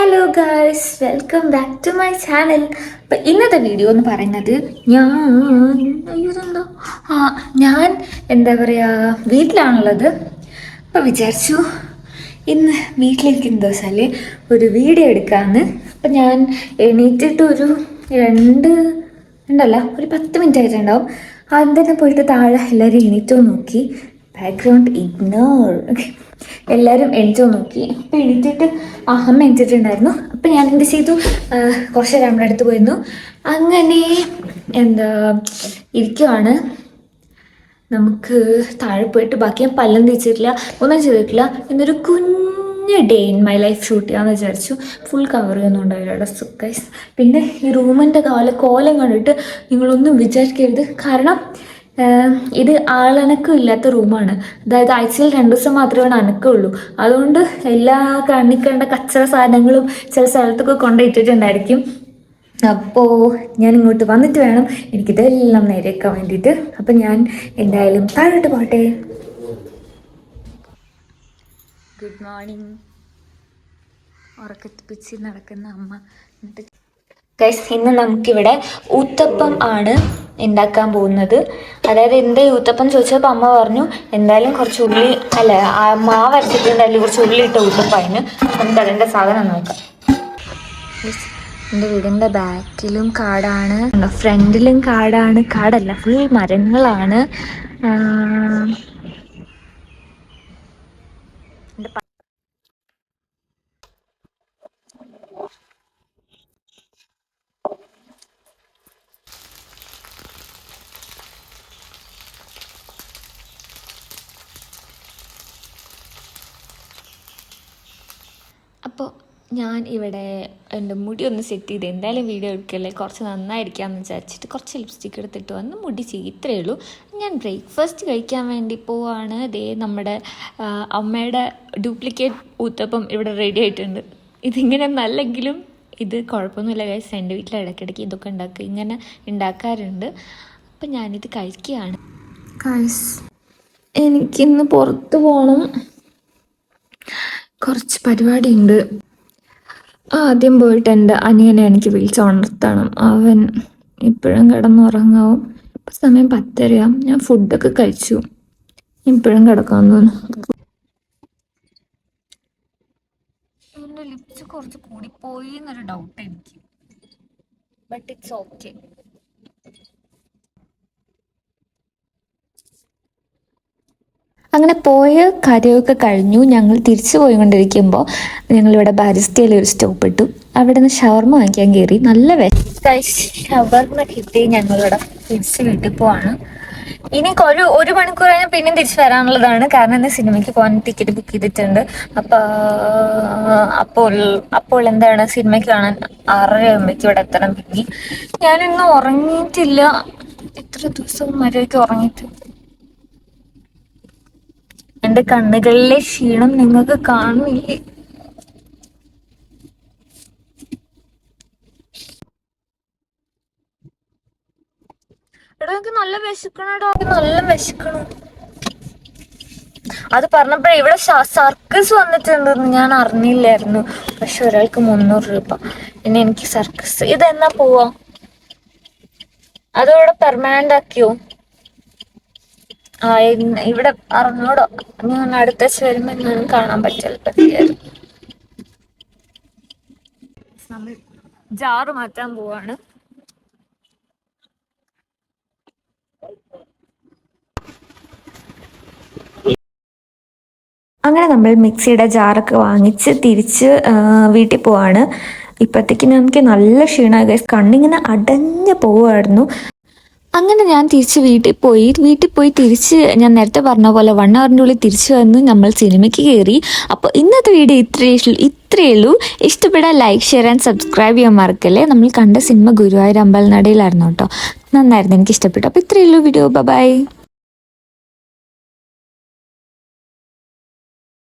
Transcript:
Hello guys, welcome back to my channel. അപ്പം ഇന്നത്തെ video എന്ന് പറയുന്നത് ഞാൻ എന്താ പറയുക വീട്ടിലാണുള്ളത്. അപ്പം വിചാരിച്ചു ഇന്ന് വീട്ടിലിരിക്കുന്ന ദിവസമല്ലേ ഒരു വീഡിയോ എടുക്കാമെന്ന്. അപ്പം ഞാൻ എണീറ്റിട്ട് ഒരു ഒരു 10 മിനിറ്റ് ആയിട്ടുണ്ടാവും. ആദ്യം തന്നെ പോയിട്ട് താഴെ എല്ലാവരും എണീറ്റോ നോക്കി. Background ignore. എല്ലാവരും എണീറ്റോ നോക്കി. അപ്പം എണീറ്റിട്ട് അമ്മ എണീറ്റിട്ടുണ്ടായിരുന്നു. അപ്പം ഞാൻ എന്ത് ചെയ്തു, കുറച്ച് നേരം നമ്മുടെ അടുത്ത് പോയിരുന്നു. അങ്ങനെ ഇരിക്കുവാണ്. നമുക്ക് താഴെ പോയിട്ട് ബാക്കി ഞാൻ പല്ലും തേച്ചിട്ടില്ല, ഒന്നും ചെയ്തിട്ടില്ല. എന്നൊരു കുഞ്ഞ് day in my life shoot ചെയ്യാമെന്ന് വിചാരിച്ചു. ഫുൾ കവർ ചെയ്യുന്നും ഉണ്ടായില്ല ഗൈസ്. പിന്നെ ഈ റൂമിൻ്റെ കോലം കണ്ടിട്ട് നിങ്ങളൊന്നും വിചാരിക്കരുത്. കാരണം ഇത് ആളനക്കം ഇല്ലാത്ത റൂമാണ്. അതായത് ആഴ്ചയിൽ 2 ദിവസം മാത്രമേ അനക്കമുള്ളൂ. അതുകൊണ്ട് എല്ലാ കണ്ണിക്കണ്ട കച്ചറ സാധനങ്ങളും ചില സ്ഥലത്തൊക്കെ കൊണ്ടുപോയിട്ടുണ്ടായിരിക്കും. അപ്പോൾ ഞാൻ ഇങ്ങോട്ട് വന്നിട്ട് വേണം എനിക്കിതെല്ലാം നേരെയാക്കാൻ വേണ്ടിയിട്ട്. അപ്പം ഞാൻ എന്തായാലും താഴോട്ട് പോട്ടെ. Good morning. ഉറക്കത്തിപ്പിച്ച് നടക്കുന്ന അമ്മ. ഗൈസ്, ഇന്ന് നമുക്കിവിടെ ഊത്തപ്പം ആണ് ഉണ്ടാക്കാൻ പോകുന്നത്. അതായത് എന്താ ഊത്തപ്പം ചോദിച്ചപ്പോൾ അമ്മ പറഞ്ഞു എന്തായാലും കുറച്ച് ഉള്ളി മാവ് അരച്ചിട്ടുണ്ടായാലും കുറച്ച് ഉള്ളി ഇട്ട ഊത്തപ്പതിന്. നമുക്ക് അതിൻ്റെ സാധനം നോക്കാം. എൻ്റെ വീടിൻ്റെ ബാക്കിലും കാടാണ്, ഫ്രണ്ടിലും കാടാണ്. കാടല്ല, ഫുൾ മരങ്ങളാണ്. അപ്പോൾ ഞാൻ ഇവിടെ എൻ്റെ മുടി ഒന്ന് സെറ്റ് ചെയ്ത് എന്തായാലും വീഡിയോ എടുക്കല്ലേ, കുറച്ച് നന്നായിരിക്കാമെന്ന് വിചാരിച്ചിട്ട് കുറച്ച് ലിപ്സ്റ്റിക് എടുത്തിട്ട് വന്ന് മുടി ഇത്രയേ ഉള്ളൂ. ഞാൻ ബ്രേക്ക്ഫാസ്റ്റ് കഴിക്കാൻ വേണ്ടി പോവാണ്. ദേ നമ്മുടെ അമ്മയുടെ ഡ്യൂപ്ലിക്കേറ്റ് ഊത്തപ്പം ഇവിടെ റെഡി ആയിട്ടുണ്ട്. ഇതിങ്ങനെ നല്ലെങ്കിലും ഇത് കുഴപ്പമൊന്നുമില്ല ഗൈസ്. എൻ്റെ വീട്ടിൽ ഇടയ്ക്കിടയ്ക്ക് ഇതൊക്കെ ഇങ്ങനെ ഉണ്ടാക്കാറുണ്ട്. അപ്പം ഞാനിത് കഴിക്കുകയാണ് ഗൈസ്. എനിക്കിന്ന് പുറത്ത് പോകണം, കുറച്ച് പരിപാടിയുണ്ട്. ആദ്യം പോയിട്ട് എൻ്റെ അനിയനെ എനിക്ക് വിളിച്ചുണർത്തണം. അവൻ ഇപ്പോഴും കിടന്നുറങ്ങാവും. ഇപ്പം സമയം 10:30. ഞാൻ ഫുഡൊക്കെ കഴിച്ചു, ഇപ്പോഴും കിടക്കാമെന്ന് തോന്നുന്നു. എൻ്റെ ലിപ്സ് കുറച്ച് കൂടിപ്പോയി എന്നൊരു ഡൗട്ട് എനിക്ക്, ബട്ട് ഇറ്റ്സ് ഓക്കെ. അങ്ങനെ പോയ കാര്യമൊക്കെ കഴിഞ്ഞു. ഞങ്ങൾ തിരിച്ചു പോയിക്കൊണ്ടിരിക്കുമ്പോൾ ഞങ്ങളിവിടെ ബാരിസ്റ്റയിൽ ഒരു സ്റ്റോപ്പ് ഇട്ടു. അവിടെ നിന്ന് ഷവർമ വാങ്ങിക്കാൻ കയറി. നല്ല ഷവർമ കിട്ടി. ഞങ്ങളിവിടെ തിരിച്ച് വീട്ടിൽ പോവാണ്. ഇനി ഒരു മണിക്കൂർ കഴിഞ്ഞാൽ പിന്നെയും തിരിച്ച് വരാനുള്ളതാണ്. കാരണം ഇന്ന് സിനിമയ്ക്ക് പോകാൻ ടിക്കറ്റ് ബുക്ക് ചെയ്തിട്ടുണ്ട്. അപ്പോൾ എന്താണ് സിനിമയ്ക്ക് കാണാൻ 6:30 ഇവിടെ എത്തണം. പിന്നെ ഞാനിന്ന് ഉറങ്ങിയിട്ടില്ല. ഇത്ര ദിവസവും മര്യാദയ്ക്ക് ഉറങ്ങിയിട്ട് എൻ്റെ കണ്ണുകളിലെ ക്ഷീണം നിങ്ങൾക്ക് കാണില്ലേ? എടാ എനിക്ക് നല്ല വിശക്കണടാ, നല്ല വിശക്കണം. അത് പറഞ്ഞപ്പോഴേ ഇവിടെ സർക്കസ് വന്നിട്ടുണ്ടെന്ന് ഞാൻ അറിഞ്ഞില്ലായിരുന്നു. പക്ഷെ ഒരാൾക്ക് 300 രൂപ. പിന്നെ എനിക്ക് സർക്കസ് ഇതെന്നാ പോവാ? അതോടെ പെർമനന്റ് ആക്കിയോ? ഇവിടെ അറിഞ്ഞൂടോ. ഞാൻ അടുത്ത വരുമ്പോൾ ഞാൻ കാണാൻ പറ്റിയായിരുന്നു. നമ്മൾ ജാറ് മാറ്റാൻ പോവാണ്. അങ്ങനെ നമ്മൾ മിക്സിയുടെ ജാറൊക്കെ വാങ്ങിച്ച് തിരിച്ച് വീട്ടിൽ പോവാണ്. ഇപ്പോഴത്തേക്കും എനിക്ക് നല്ല ക്ഷീണമായി. കണ്ണിങ്ങനെ അടഞ്ഞു പോവുമായിരുന്നു. അങ്ങനെ ഞാൻ തിരിച്ച് വീട്ടിൽ പോയി തിരിച്ച് ഞാൻ നേരത്തെ പറഞ്ഞ പോലെ 1 അവറിൻ്റെ ഉള്ളിൽ തിരിച്ചു വന്ന് നമ്മൾ സിനിമയ്ക്ക് കയറി. അപ്പോൾ ഇന്നത്തെ വീഡിയോ ഇത്രയേ ഉള്ളൂ. ഇഷ്ടപ്പെടാൻ ലൈക്ക്, ഷെയർ ആൻഡ് സബ്സ്ക്രൈബ് ചെയ്യാൻ മറക്കല്ലേ. നമ്മൾ കണ്ട സിനിമ ഗുരുവായൂർ അമ്പലനടയിലായിരുന്നു കേട്ടോ. നന്നായിരുന്നു, എനിക്ക് ഇഷ്ടപ്പെട്ടു. അപ്പോൾ ഇത്രയേ ഉള്ളൂ വീഡിയോ. ബൈ.